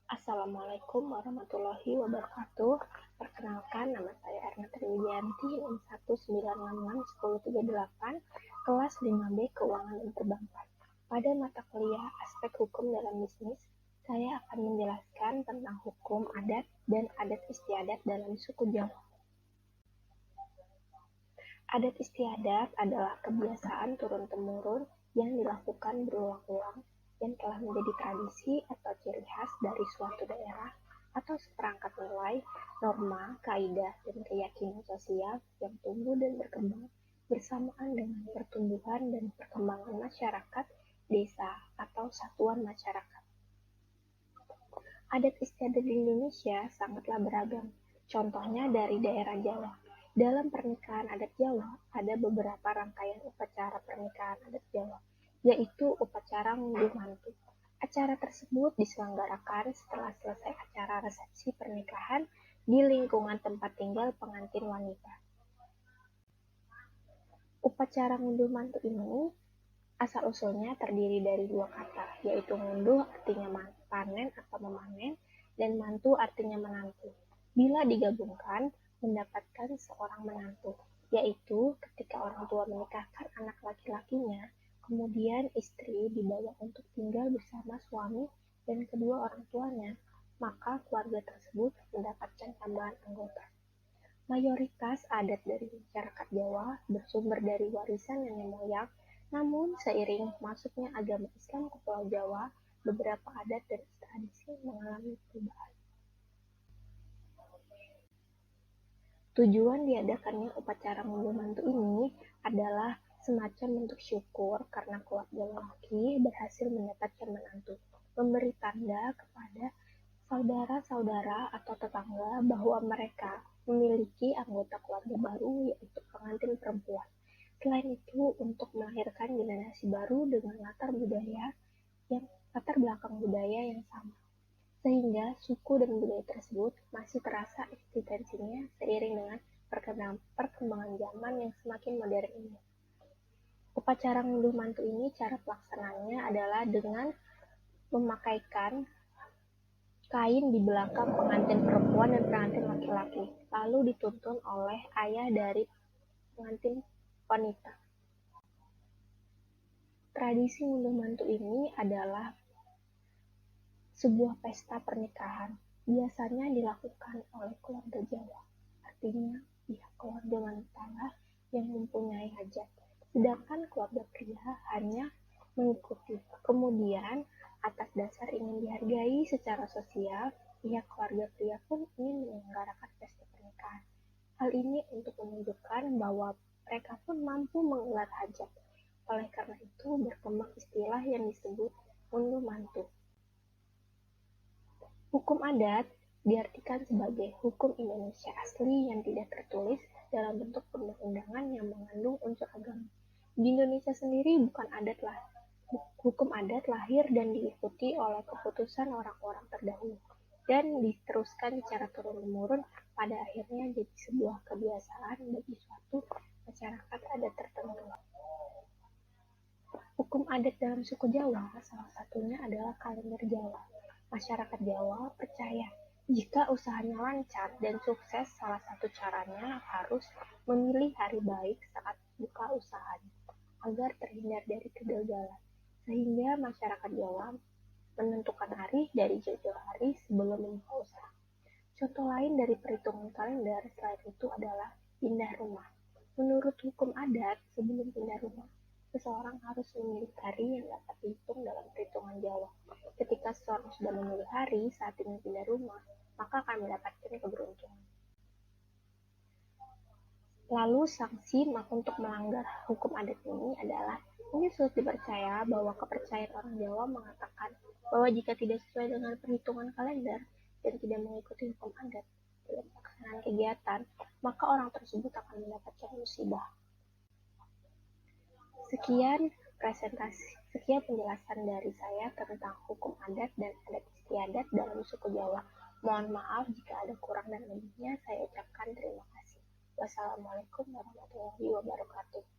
Assalamualaikum warahmatullahi wabarakatuh. Perkenalkan, nama saya Erna Triwidianti, NIM 1966138, kelas 5B Keuangan dan Perbankan. Pada mata kuliah Aspek Hukum dalam Bisnis, saya akan menjelaskan tentang hukum adat dan adat istiadat dalam suku Jawa. Adat istiadat adalah kebiasaan turun-temurun yang dilakukan berulang-ulang yang telah menjadi tradisi atau ciri khas dari suatu daerah atau seperangkat nilai, norma, kaidah, dan keyakinan sosial yang tumbuh dan berkembang bersamaan dengan pertumbuhan dan perkembangan masyarakat, desa, atau satuan masyarakat. Adat istiadat di Indonesia sangatlah beragam. Contohnya dari daerah Jawa. Dalam pernikahan adat Jawa, ada beberapa rangkaian upacara pernikahan adat Jawa, yaitu upacara ngunduh mantu. Acara tersebut diselenggarakan setelah selesai acara resepsi pernikahan di lingkungan tempat tinggal pengantin wanita. Upacara ngunduh mantu ini asal-usulnya terdiri dari dua kata, yaitu ngunduh artinya panen atau memanen, dan mantu artinya menantu. Bila digabungkan, mendapatkan seorang menantu, yaitu ketika orang tua menikahkan anak laki-lakinya, kemudian istri dibawa untuk tinggal bersama suami dan kedua orang tuanya, maka keluarga tersebut mendapatkan tambahan anggota. Mayoritas adat dari masyarakat Jawa bersumber dari warisan nenek moyang, namun seiring masuknya agama Islam ke Pulau Jawa, beberapa adat dan tradisi mengalami perubahan. Tujuan diadakannya upacara ngunduh mantu ini adalah semacam bentuk syukur karena keluarga lelaki berhasil mendapatkan menantu, memberi tanda kepada saudara-saudara atau tetangga bahwa mereka memiliki anggota keluarga baru, yaitu pengantin perempuan. Selain itu, untuk melahirkan generasi baru dengan latar belakang budaya yang sama, sehingga suku dan budaya tersebut masih terasa eksistensinya seiring dengan perkembangan zaman yang semakin modern ini. Upacara ngunduh mantu ini cara pelaksanaannya adalah dengan memakaikan kain di belakang pengantin perempuan dan pengantin laki-laki, lalu dituntun oleh ayah dari pengantin wanita. Tradisi ngunduh mantu ini adalah sebuah pesta pernikahan, biasanya dilakukan oleh keluarga Jawa, artinya pihak keluarga wanita yang mempunyai hajat, sedangkan keluarga pria hanya mengikuti. Kemudian, atas dasar ingin dihargai secara sosial, pihak keluarga pria pun ingin menyelenggarakan pesta pernikahan. Hal ini untuk menunjukkan bahwa mereka pun mampu menggelar hajat. Oleh karena itu, berkembang istilah yang disebut ngunduh mantu. Hukum adat diartikan sebagai hukum Indonesia asli yang tidak tertulis dalam bentuk perundang-undangan yang mengandung unsur agama. Di Indonesia sendiri hukum adat lahir dan diikuti oleh keputusan orang-orang terdahulu dan diteruskan secara turun-temurun, pada akhirnya jadi sebuah kebiasaan bagi suatu masyarakat adat tertentu. Hukum adat dalam suku Jawa salah satunya adalah kalender Jawa. Masyarakat Jawa percaya jika usahanya lancar dan sukses, salah satu caranya harus memilih hari baik saat buka usahanya agar terhindar dari kegagalan, sehingga masyarakat Jawa menentukan hari dari jauh-jauh hari sebelum membuka usaha. Contoh lain dari perhitungan kalender selain itu adalah pindah rumah. Menurut hukum adat, sebelum pindah rumah, seseorang harus memilih hari yang dapat dihitung dalam perhitungan Jawa. Ketika seseorang sudah memilih hari saat ingin pindah rumah, maka akan mendapatkan keberuntungan. Lalu sanksi untuk melanggar hukum adat ini sulit dipercaya bahwa kepercayaan orang Jawa mengatakan bahwa jika tidak sesuai dengan perhitungan kalender dan tidak mengikuti hukum adat dalam pelaksanaan kegiatan, maka orang tersebut akan mendapatkan musibah. Sekian penjelasan dari saya tentang hukum adat dan adat istiadat dalam suku Jawa. Mohon maaf jika ada kurang dan lebihnya. Saya ucapkan terima kasih. Wassalamualaikum warahmatullahi wabarakatuh.